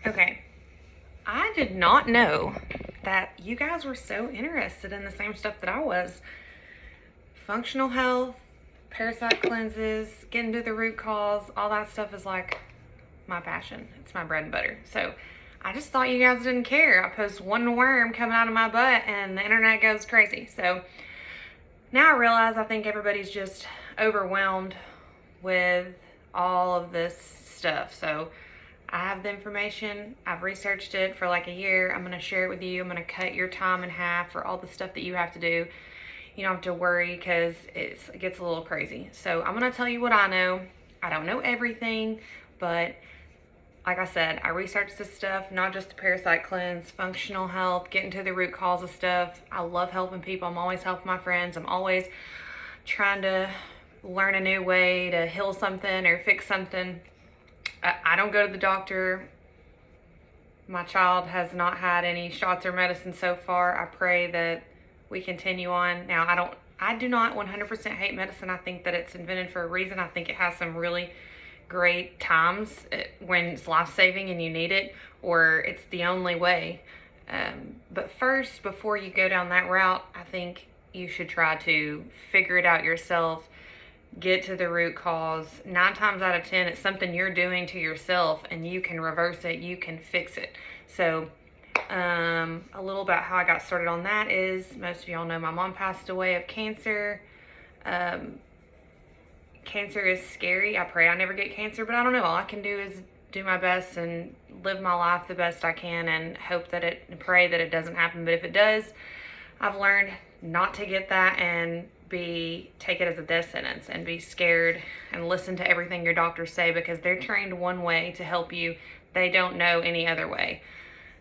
Okay, I did not know that you guys were so interested in the same stuff that I was. Functional health, parasite cleanses, getting to the root cause, all that stuff is like my passion. It's my bread and butter. So I just thought you guys didn't care. I post one worm coming out of my butt and the internet goes crazy. So now I realize I think everybody's just overwhelmed with all of this stuff. So I have the information. I've researched it for like a year. I'm going to share it with you. I'm going to cut your time in half for all the stuff that you have to do. You don't have to worry because it gets a little crazy. So I'm going to tell you what I know. I don't know everything, but like I said, I researched this stuff, not just the parasite cleanse, functional health, getting to the root cause of stuff. I love helping people. I'm always helping my friends. I'm always trying to learn a new way to heal something or fix something. I don't go to the doctor. My child has not had any shots or medicine so far. I pray that we continue on. Now, I do not 100% hate medicine. I think that it's invented for a reason. I think it has some really great times when it's life-saving and you need it, or it's the only way. But first, before you go down that route, I think you should try to figure it out yourself. Get to the root cause. 9 times out of 10, it's something you're doing to yourself and you can reverse it, you can fix it. So a little about how I got started on that is, most of y'all know my mom passed away of cancer. Cancer is scary. I pray I never get cancer, but I don't know. All I can do is do my best and live my life the best I can and hope that and pray that it doesn't happen. But if it does, I've learned not to get that and take it as a death sentence and be scared and listen to everything your doctors say, because they're trained one way to help you. They don't know any other way.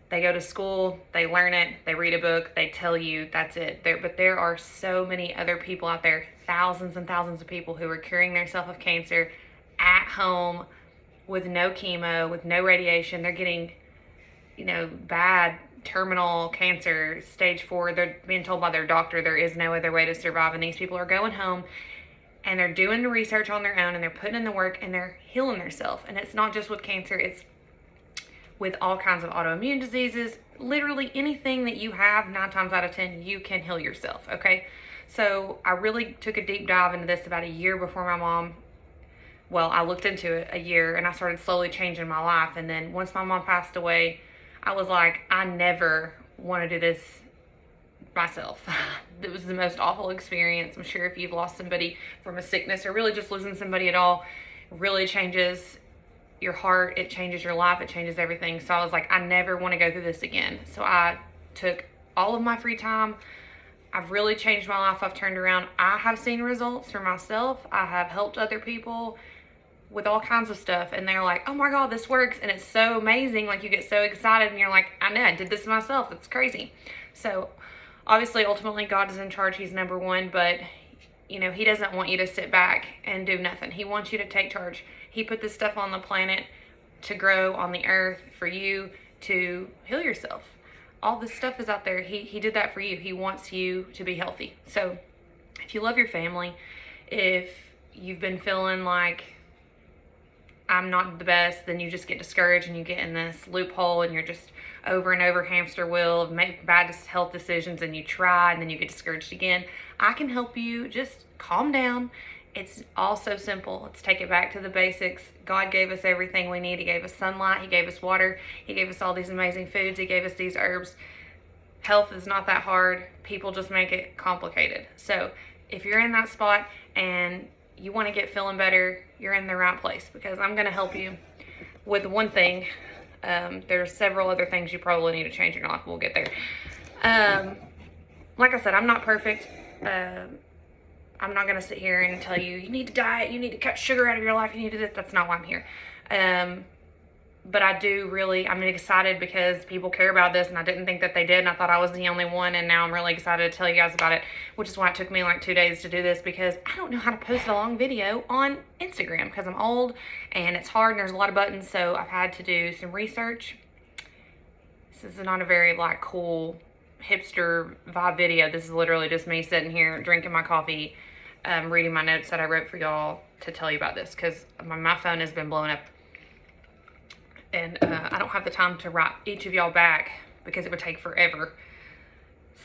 They go to school, they learn it, they read a book, they tell you that's it. But there are so many other people out there, thousands and thousands of people who are curing themselves of cancer at home with no chemo, with no radiation. They're getting, bad terminal cancer, stage 4. They're being told by their doctor there is no other way to survive. And these people are going home and they're doing the research on their own and they're putting in the work and they're healing themselves. And it's not just with cancer, it's with all kinds of autoimmune diseases. Literally anything that you have, 9 times out of 10, you can heal yourself, okay? So I really took a deep dive into this about a year before my mom. Well, I looked into it a year and I started slowly changing my life. And then once my mom passed away, I was like, I never want to do this myself. It was the most awful experience. I'm sure if you've lost somebody from a sickness or really just losing somebody at all, it really changes your heart, it changes your life, it changes everything. So I was like, I never want to go through this again. So I took all of my free time. I've really changed my life. I've turned around. I have seen results for myself. I have helped other people with all kinds of stuff, and they're like, oh my God, this works. And it's so amazing. Like, you get so excited and you're like, I know, I did this myself. It's crazy. So obviously, ultimately, God is in charge. He's number one, but he doesn't want you to sit back and do nothing. He wants you to take charge. He put this stuff on the planet to grow on the earth for you to heal yourself. All this stuff is out there. He did that for you. He wants you to be healthy. So if you love your family, if you've been feeling like I'm not the best, then you just get discouraged and you get in this loophole and you're just over and over hamster wheel of make bad health decisions, and you try and then you get discouraged again. I can help you. Just calm down. It's all so simple. Let's take it back to the basics. God gave us everything we need. He gave us sunlight. He gave us water. He gave us all these amazing foods. He gave us these herbs. Health is not that hard. People just make it complicated. So if you're in that spot and you want to get feeling better, you're in the right place, because I'm going to help you with one thing. There's several other things you probably need to change in your life. We'll get there. Like I said, I'm not perfect. I'm not going to sit here and tell you need to diet, you need to cut sugar out of your life, you need to do this. That's not why I'm here. But I'm excited because people care about this, and I didn't think that they did, and I thought I was the only one, and now I'm really excited to tell you guys about it, which is why it took me like 2 days to do this, because I don't know how to post a long video on Instagram because I'm old and it's hard and there's a lot of buttons, so I've had to do some research. This is not a very cool hipster vibe video. This is literally just me sitting here drinking my coffee, reading my notes that I wrote for y'all to tell you about this, because my phone has been blowing up. And I don't have the time to write each of y'all back because it would take forever.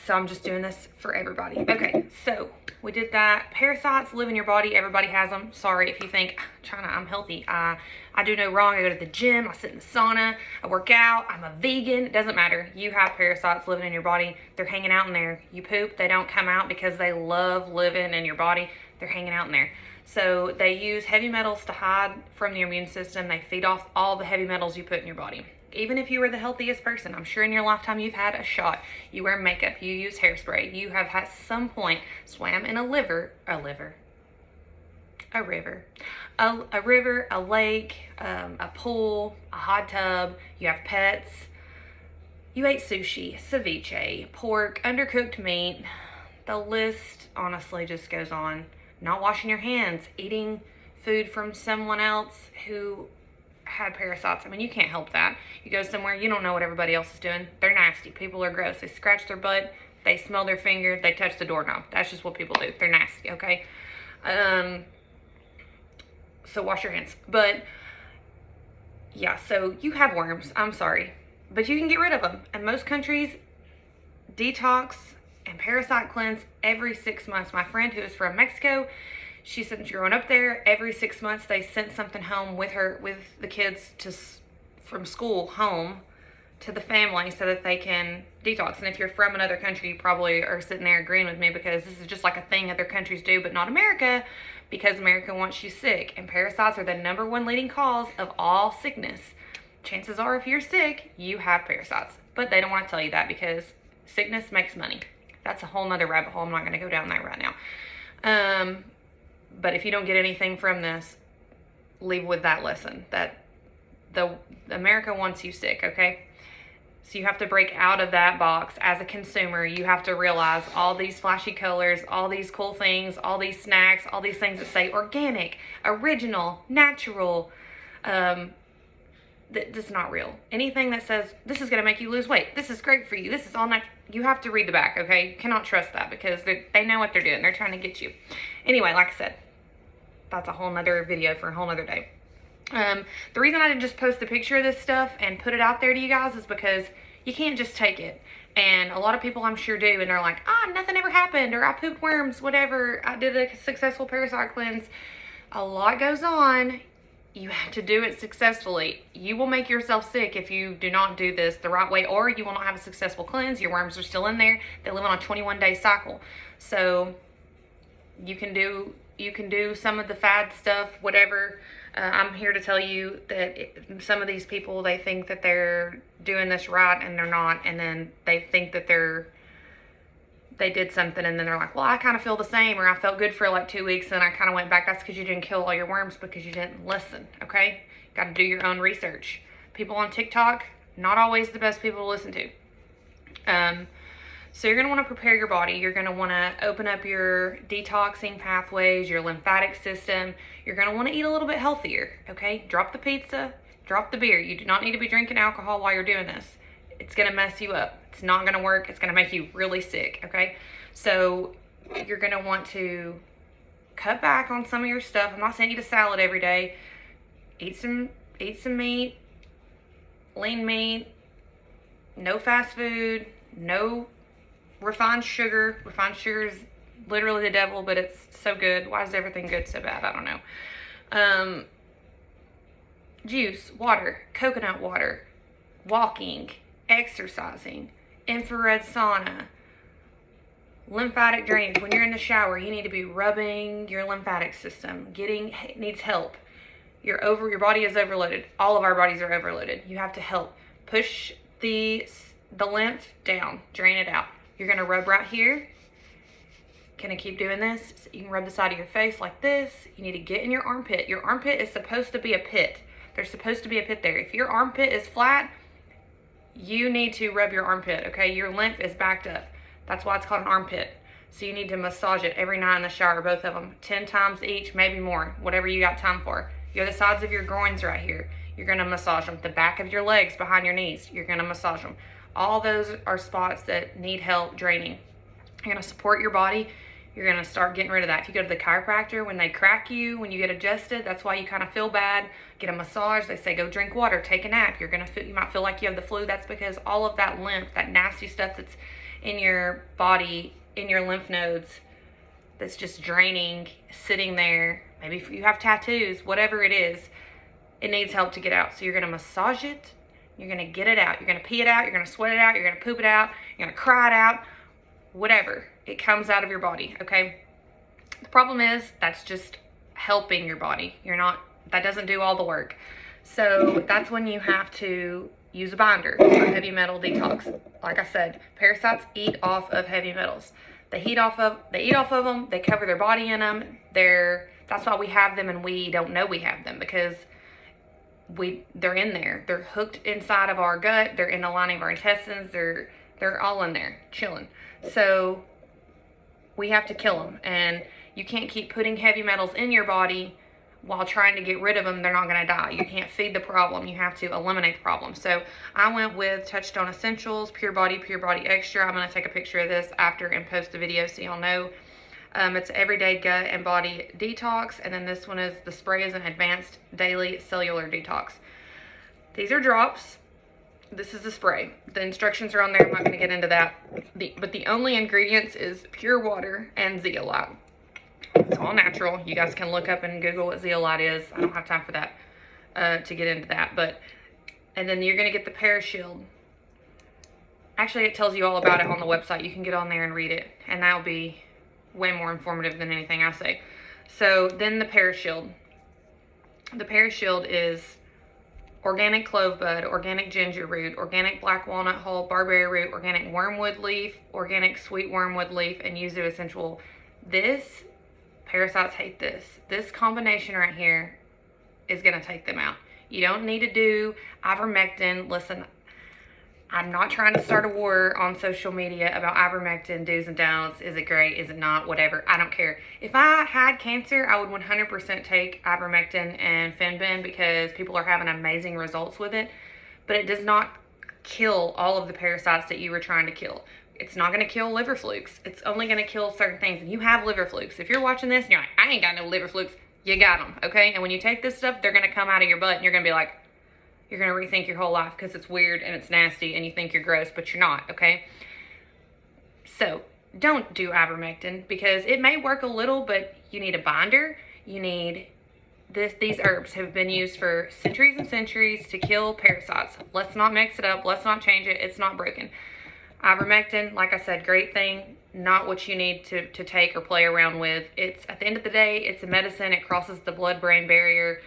So I'm just doing this for everybody. Okay, so we did that. Parasites live in your body. Everybody has them. Sorry if you think, China, I'm healthy. I do no wrong. I go to the gym. I sit in the sauna. I work out. I'm a vegan. It doesn't matter. You have parasites living in your body. They're hanging out in there. You poop. They don't come out because they love living in your body. They're hanging out in there. So they use heavy metals to hide from your immune system. They feed off all the heavy metals you put in your body. Even if you were the healthiest person, I'm sure in your lifetime you've had a shot, you wear makeup, you use hairspray, you have at some point swam in a river, a lake, a pool, a hot tub, you have pets, you ate sushi, ceviche, pork, undercooked meat. The list honestly just goes on. Not washing your hands, eating food from someone else who had parasites. I mean, you can't help that. You go somewhere, you don't know what everybody else is doing. They're nasty. People are gross. They scratch their butt, they smell their finger, they touch the doorknob. That's just what people do. They're nasty, okay? So wash your hands. But yeah, so you have worms. I'm sorry, but you can get rid of them. And most countries detox and parasite cleanse every 6 months. My friend who is from Mexico, she said growing up there, every 6 months they sent something home with the kids from school home to the family so that they can detox. And if you're from another country, you probably are sitting there agreeing with me because this is just like a thing other countries do, but not America, because America wants you sick. And parasites are the #1 leading cause of all sickness. Chances are if you're sick, you have parasites. But they don't want to tell you that because sickness makes money. That's a whole nother rabbit hole. I'm not going to go down that right now. But if you don't get anything from this, leave with that lesson that the America wants you sick, okay? So you have to break out of that box as a consumer. You have to realize all these flashy colors, all these cool things, all these snacks, all these things that say organic, original, natural, that's not real. Anything that says this is going to make you lose weight, this is great for you, this is all natural, you have to read the back, okay? You cannot trust that because they know what they're doing. They're trying to get you. Anyway, like I said, that's a whole nother video for a whole nother day. The reason I didn't just post a picture of this stuff and put it out there to you guys is because you can't just take it. And a lot of people I'm sure do, and they're like, nothing ever happened, or I pooped worms, whatever, I did a successful parasite cleanse. A lot goes on. You have to do it successfully. You will make yourself sick if you do not do this the right way, or you will not have a successful cleanse. Your worms are still in there. They live on a 21-day cycle. So you can do some of the fad stuff, whatever. I'm here to tell you that some of these people, they think that they're doing this right and they're not, and then they think that they did something and then they're like, well, I kind of feel the same, or I felt good for like 2 weeks and I kind of went back. That's because you didn't kill all your worms because you didn't listen, okay? Got to do your own research. People on TikTok, not always the best people to listen to. So you're going to want to prepare your body. You're going to want to open up your detoxing pathways, your lymphatic system. You're going to want to eat a little bit healthier, okay? Drop the pizza, drop the beer. You do not need to be drinking alcohol while you're doing this. It's going to mess you up. It's not going to work. It's going to make you really sick, okay? So you're going to want to cut back on some of your stuff. I'm not saying eat a salad every day. Eat some meat, lean meat, no fast food, no refined sugar. Refined sugar is literally the devil, but it's so good. Why is everything good so bad? I don't know. Juice, water, coconut water, walking, exercising, infrared sauna, lymphatic drainage. When you're in the shower, you need to be rubbing your lymphatic system. It needs help. Your body is overloaded. All of our bodies are overloaded. You have to help push the lymph down, drain it out. You're going to rub right here. Can I keep doing this? So you can rub the side of your face like this. You need to get in your armpit. Your armpit is supposed to be a pit. There's supposed to be a pit there. If your armpit is flat, you need to rub your armpit, okay? Your lymph is backed up. That's why it's called an armpit. So you need to massage it every night in the shower, both of them. 10 times each, maybe more, whatever you got time for. You have the sides of your groins right here. You're going to massage them. The back of your legs, behind your knees, you're going to massage them. All those are spots that need help draining. You're going to support your body. you're going to start getting rid of that. If you go to the chiropractor, when they crack you, when you get adjusted, that's why you kind of feel bad. Get a massage. They say go drink water, take a nap. You might feel like you have the flu. That's because all of that lymph, that nasty stuff that's in your body, in your lymph nodes, that's just draining, sitting there. Maybe if you have tattoos, whatever it is, it needs help to get out. So you're going to massage it. You're going to get it out. You're going to pee it out. You're going to sweat it out. You're going to poop it out. You're going to cry it out. Whatever. It comes out of your body, okay? The problem is that's just helping your body. That doesn't do all the work. So that's when you have to use a binder for heavy metal detox. Like I said, parasites eat off of heavy metals. They eat off of them. They cover their body in them. That's why we have them and we don't know we have them, because they're in there. They're hooked inside of our gut. They're in the lining of our intestines. They're all in there chilling. So we have to kill them, and you can't keep putting heavy metals in your body while trying to get rid of them. They're not going to die. You can't feed the problem. You have to eliminate the problem. So I went with Touchstone Essentials, Pure Body Extra. I'm going to take a picture of this after and post the video so y'all know. It's everyday gut and body detox, and then this one is the spray is an advanced daily cellular detox. These are drops. This is the spray. The instructions are on there. I'm not going to get into that. But the only ingredients is pure water and zeolite. It's all natural. You guys can look up and Google what zeolite is. I don't have time for that to get into that. And then you're going to get the Parashield. Actually, it tells you all about it on the website. You can get on there and read it, and that'll be way more informative than anything I say. So then the Parashield. The Parashield is organic clove bud, organic ginger root, organic black walnut hull, barberry root, organic wormwood leaf, organic sweet wormwood leaf, and yuzu essential. This, parasites hate this. This combination right here is going to take them out. You don't need to do ivermectin. Listen, I'm not trying to start a war on social media about ivermectin, do's and don'ts. Is it great? Is it not? Whatever. I don't care. If I had cancer, I would 100% take ivermectin and Fenbin because people are having amazing results with it. But it does not kill all of the parasites that you were trying to kill. It's not going to kill liver flukes. It's only going to kill certain things. And you have liver flukes. If you're watching this and you're like, I ain't got no liver flukes, you got them, okay? And when you take this stuff, they're going to come out of your butt and you're going to be like, you're going to rethink your whole life because it's weird and it's nasty and you think you're gross, but you're not, okay? So don't do ivermectin because it may work a little, but you need a binder. You need this. These herbs have been used for centuries and centuries to kill parasites. Let's not mix it up. Let's not change it. It's not broken. Ivermectin, like I said, great thing. Not what you need to take or play around with. It's, at the end of the day, it's a medicine. It crosses the blood-brain barrier.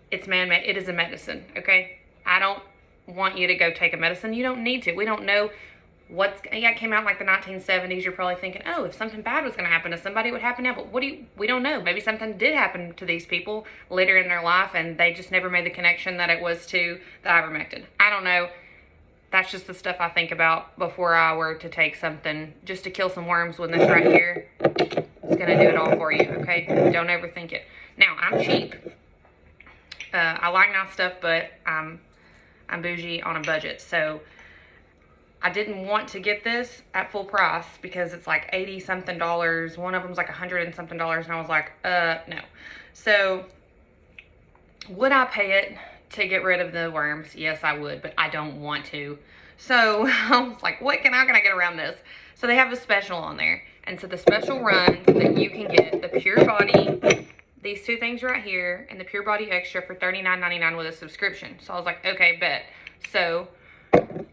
It's man-made. It is a medicine, okay? I don't want you to go take a medicine. You don't need to. We don't know it came out in like the 1970s. You're probably thinking, oh, if something bad was going to happen to somebody, it would happen now. But we don't know. Maybe something did happen to these people later in their life and they just never made the connection that it was to the ivermectin. I don't know. That's just the stuff I think about before I were to take something just to kill some worms when this right here is going to do it all for you, okay? Don't overthink it. Now, I'm cheap. I like nice stuff, but I'm bougie on a budget. So I didn't want to get this at full price because it's like $80-something. One of them's like $100 and something, and I was like, no. So would I pay it to get rid of the worms? Yes, I would, but I don't want to. So I was like, what can I get around this? So they have a special on there. And so the special runs that you can get the Pure Body, these two things right here, and the Pure Body Extra for $39.99 with a subscription. So I was like, okay, bet. So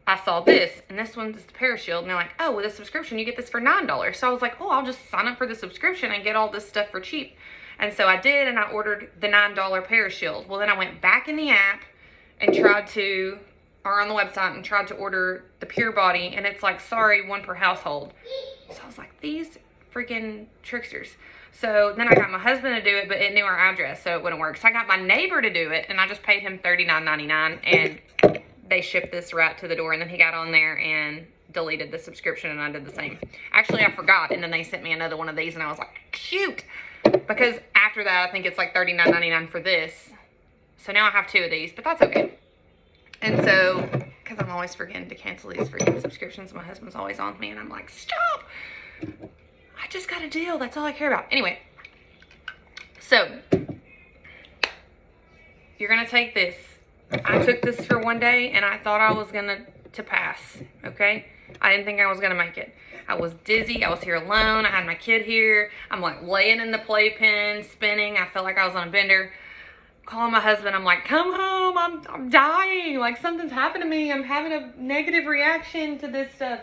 I saw this, and this one's the Parashield, and they're like, oh, with a subscription, you get this for $9. So I was like, oh, I'll just sign up for the subscription and get all this stuff for cheap. And so I did, and I ordered the $9 Parashield. Well, then I went back in the app and or on the website, and tried to order the Pure Body, and it's like, sorry, one per household. So I was like, these freaking tricksters. So then I got my husband to do it, but it knew our address, so it wouldn't work. So I got my neighbor to do it, and I just paid him $39.99, and they shipped this right to the door. And then he got on there and deleted the subscription, and I did the same. Actually, I forgot, and then they sent me another one of these, and I was like, shoot. Because after that, I think it's like $39.99 for this. So now I have two of these, but that's okay. And so, because I'm always forgetting to cancel these freaking subscriptions, my husband's always on me, and I'm like, stop. I just got a deal. That's all I care about. Anyway, so you're going to take this. I took this for one day and I thought I was going to pass, okay? I didn't think I was going to make it. I was dizzy. I was here alone. I had my kid here. I'm like laying in the playpen, spinning. I felt like I was on a bender. Calling my husband. I'm like, come home. I'm dying. Like something's happened to me. I'm having a negative reaction to this stuff.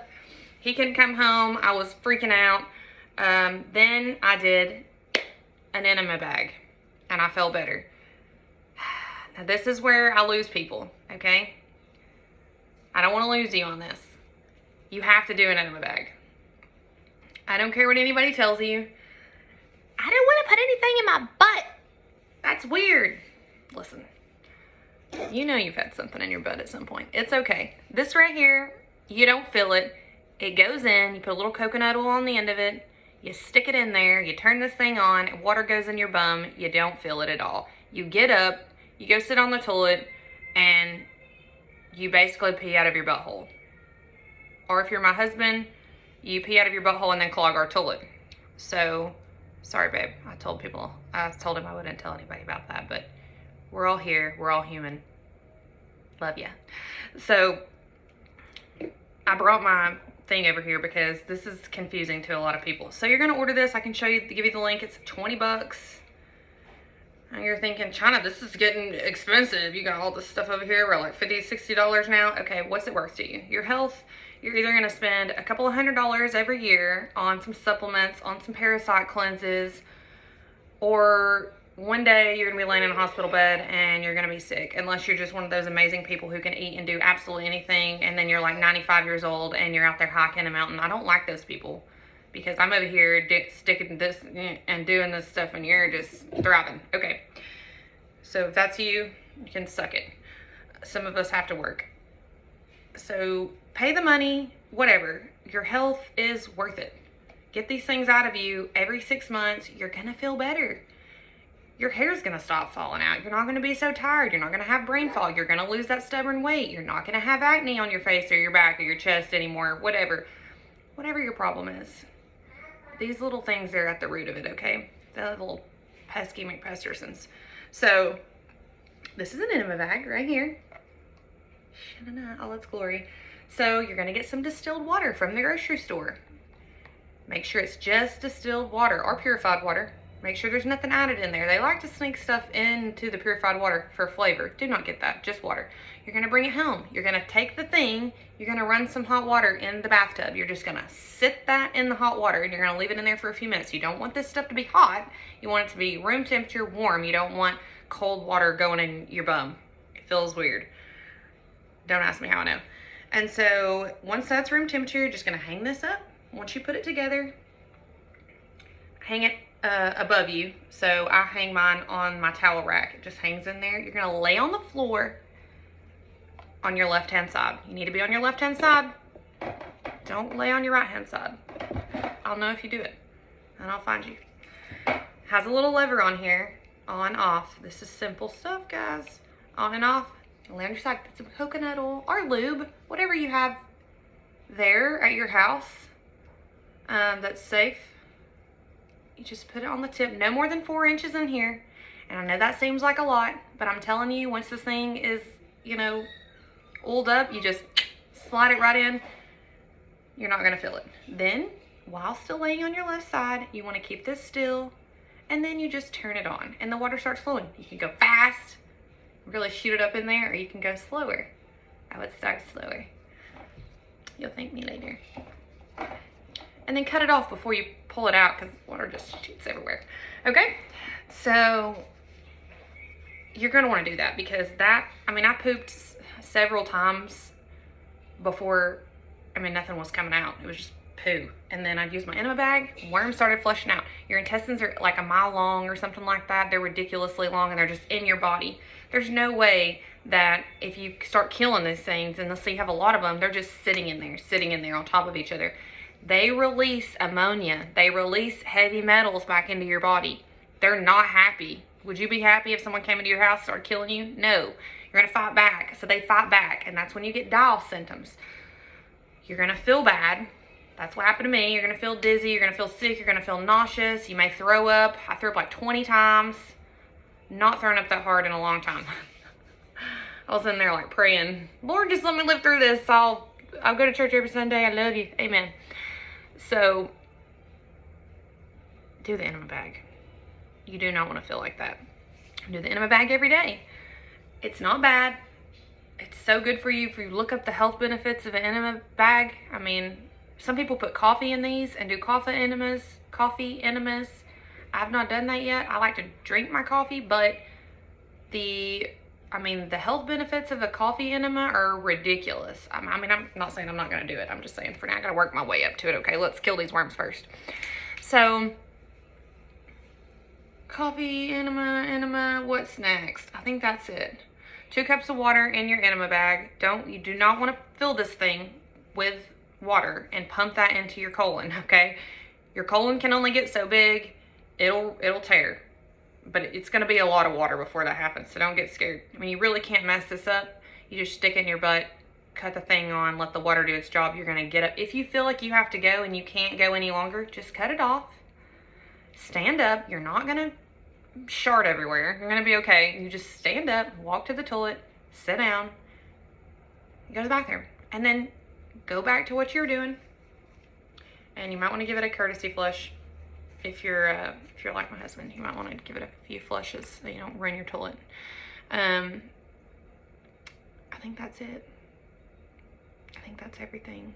He couldn't come home. I was freaking out. Then I did an enema bag and I felt better. Now this is where I lose people, okay? I don't want to lose you on this. You have to do an enema bag. I don't care what anybody tells you. I don't want to put anything in my butt. That's weird. Listen, you know you've had something in your butt at some point. It's okay. This right here, you don't feel it. It goes in, you put a little coconut oil on the end of it, you stick it in there, you turn this thing on, and water goes in your bum, you don't feel it at all. You get up, you go sit on the toilet, and you basically pee out of your butthole. Or if you're my husband, you pee out of your butthole and then clog our toilet. So, sorry babe, I told him I wouldn't tell anybody about that, but we're all here, we're all human. Love ya. So, I brought my thing over here because this is confusing to a lot of people. So you're gonna order this. I can show you, give you the link. It's 20 bucks. And you're thinking, China, this is getting expensive. You got all this stuff over here. We're like $50, $60 now. Okay, what's it worth to you? Your health, you're either gonna spend a couple of $100s every year on some supplements, on some Parasite cleanses, or one day you're gonna be laying in a hospital bed and you're gonna be sick, unless you're just one of those amazing people who can eat and do absolutely anything, and then you're like 95 years old and you're out there hiking a mountain. I don't like those people because I'm over here sticking this and doing this stuff and you're just thriving. Okay, so if that's you, you can suck it. Some of us have to work. So pay the money, whatever. Your health is worth it. Get these things out of you every 6 months. You're gonna feel better. Your hair's gonna stop falling out. You're not gonna be so tired. You're not gonna have brain fog. You're gonna lose that stubborn weight. You're not gonna have acne on your face or your back or your chest anymore. Whatever your problem is. These little things are at the root of it, okay? The little pesky McPestersons. So, this is an enema bag right here. All its glory. So, you're gonna get some distilled water from the grocery store. Make sure it's just distilled water or purified water. Make sure there's nothing added in there. They like to sneak stuff into the purified water for flavor. Do not get that, just water. You're gonna bring it home. You're gonna take the thing, you're gonna run some hot water in the bathtub. You're just gonna sit that in the hot water and you're gonna leave it in there for a few minutes. You don't want this stuff to be hot. You want it to be room temperature warm. You don't want cold water going in your bum. It feels weird. Don't ask me how I know. And so once that's room temperature, you're just gonna hang this up. Once you put it together, hang it above you. So I hang mine on my towel rack. It just hangs in there. You're gonna lay on the floor on your left-hand side. You need to be on your left-hand side. Don't lay on your right-hand side. I'll know if you do it, and I'll find you. Has a little lever on here, on, off. This is simple stuff, guys. On and off. Lay on your side. Put some coconut oil or lube, whatever you have there at your house that's safe. You just put it on the tip, no more than 4 inches in here. And I know that seems like a lot, but I'm telling you, once this thing is, you know, oiled up, you just slide it right in. You're not gonna feel it. Then, while still laying on your left side, you wanna keep this still, and then you just turn it on, and the water starts flowing. You can go fast, really shoot it up in there, or you can go slower. I would start slower. You'll thank me later. And then cut it off before you pull it out because water just shoots everywhere. Okay, so you're gonna want to do that because that, I mean, I pooped several times before, I mean, nothing was coming out. It was just poo. And then I'd use my enema bag, worms started flushing out. Your intestines are like a mile long or something like that. They're ridiculously long and they're just in your body. There's no way that if you start killing these things, and let's say you have a lot of them, they're just sitting in there on top of each other. They release ammonia. They release heavy metals back into your body. They're not happy. Would you be happy if someone came into your house and started killing you? No. You're going to fight back. So they fight back, and that's when you get dial symptoms. You're going to feel bad. That's what happened to me. You're going to feel dizzy. You're going to feel sick. You're going to feel nauseous. You may throw up. I threw up like 20 times. Not thrown up that hard in a long time. I was in there like praying, Lord, just let me live through this. I'll go to church every Sunday. I love you. Amen. So do the enema bag. You do not want to feel like that. Do the enema bag every day. It's not bad. It's so good for you. If you look up the health benefits of an enema bag, I mean, some people put coffee in these and do coffee enemas. I've not done that yet. I like to drink my coffee, but the health benefits of a coffee enema are ridiculous. I mean, I'm not saying I'm not going to do it. I'm just saying for now, I got to work my way up to it. Okay, let's kill these worms first. So, coffee, enema, what's next? I think that's it. 2 cups of water in your enema bag. You do not want to fill this thing with water and pump that into your colon, okay? Your colon can only get so big. It'll tear. But it's going to be a lot of water before that happens, so don't get scared. I mean, you really can't mess this up. You just stick it in your butt, cut the thing on, let the water do its job. You're going to get up. If you feel like you have to go and you can't go any longer, just cut it off. Stand up. You're not going to shart everywhere. You're going to be okay. You just stand up, walk to the toilet, sit down, go to the bathroom, and then go back to what you're doing. And you might want to give it a courtesy flush. If you're like my husband, you might want to give it a few flushes so you don't ruin your toilet. I think that's it. I think that's everything.